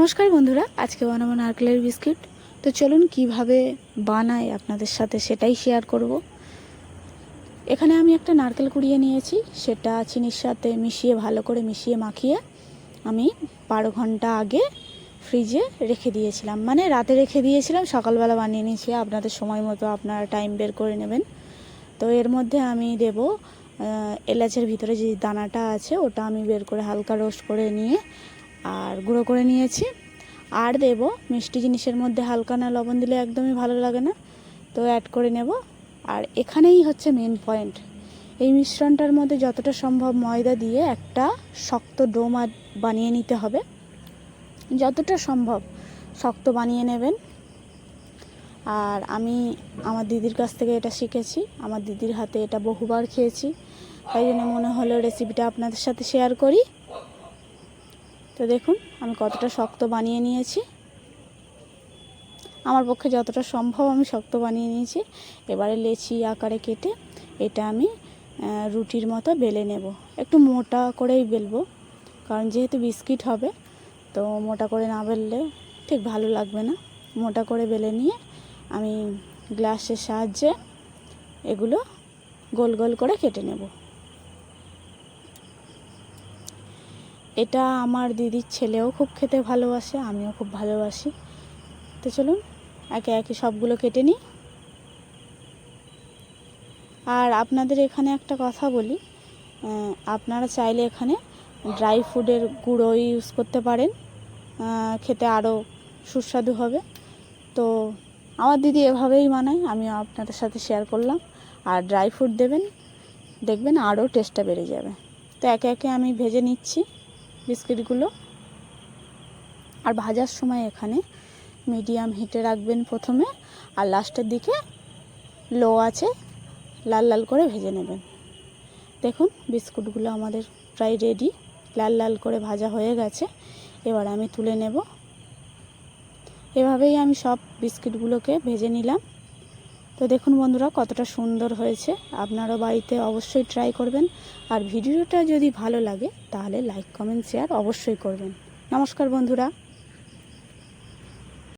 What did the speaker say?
নমস্কার বন্ধুরা, আজকে বানাবো নারকেলের বিস্কিট। তো চলুন কিভাবে বানাই আপনাদের সাথে সেটাই শেয়ার করব। এখানে আমি একটা নারকেল কুড়িয়ে নিয়েছি, সেটা চিনির সাথে মিশিয়ে ভালো করে মাখিয়ে আমি 12 ঘন্টা আগে ফ্রিজে রেখে দিয়েছিলাম, মানে রাতে রেখে দিয়েছিলাম, সকালবেলা বানিয়ে নিয়েছি। আপনাদের সময় মতো আপনারা টাইম বের করে নেবেন। তো এর মধ্যে আমি দেব এলাচের ভিতরে যে দানাটা আছে ওটা আমি বের করে হালকা রোস্ট করে নিয়ে আর গুঁড়ো করে নিয়েছি। আর দেব মিষ্টি জিনিসের মধ্যে হালকা না লবণ দিলে একদমই ভালো লাগে না, তো অ্যাড করে নেব। আর এখানেই হচ্ছে মেন পয়েন্ট, এই মিশ্রণটার মধ্যে যতটা সম্ভব ময়দা দিয়ে একটা শক্ত ডো বানিয়ে নিতে হবে। যতটা সম্ভব শক্ত বানিয়ে নেবেন। আর আমি আমার দিদির কাছ থেকে এটা শিখেছি, আমার দিদির হাতে এটা বহুবার খেয়েছি, তাই জন্য মনে হলো রেসিপিটা আপনাদের সাথে শেয়ার করি। তো দেখুন আমি কতটা শক্ত বানিয়ে নিয়েছি, আমার পক্ষে যতটা সম্ভব আমি শক্ত বানিয়ে নিয়েছি। এবারে লেচি আকারে কেটে এটা আমি রুটির মতো বেলে নেব। একটু মোটা করেই বেলবো, কারণ যেহেতু বিস্কিট হবে তো মোটা করে না বেললে ঠিক ভালো লাগবে না। মোটা করে বেলে নিয়ে আমি গ্লাসের সাহায্যে এগুলো গোল গোল করে কেটে নেব। এটা আমার দিদির ছেলেও খুব খেতে ভালোবাসে, আমিও খুব ভালোবাসি। তো চলুন একে একে সবগুলো কেটে নিই। আর আপনাদের এখানে একটা কথা বলি, আপনারা চাইলে এখানে ড্রাই ফ্রুটের গুঁড়ো ইউজ করতে পারেন, খেতে আরও সুস্বাদু হবে। তো আমার দিদি এভাবেই বানায়, আমিও আপনাদের সাথে শেয়ার করলাম। আর ড্রাই ফ্রুট দেবেন, দেখবেন আরও টেস্টটা বেড়ে যাবে। তো একে একে আমি ভেজে নিচ্ছি বিস্কিটগুলো। আর ভাজার সময় এখানে মিডিয়াম হিটে রাখবেন প্রথমে, আর লাস্টের দিকে লো আছে লাল লাল করে ভেজে নেবেন। দেখুন বিস্কুটগুলো আমাদের প্রায় রেডি, লাল লাল করে ভাজা হয়ে গেছে। এবার আমি তুলে নেব। এভাবেই আমি সব বিস্কিটগুলোকে ভেজে নিলাম। তো দেখুন বন্ধুরা কতটা সুন্দর হয়েছে, আপনারা বাড়িতে অবশ্যই ট্রাই করবেন। আর ভিডিওটা যদি ভালো লাগে তাহলে লাইক কমেন্ট শেয়ার অবশ্যই করবেন। নমস্কার বন্ধুরা।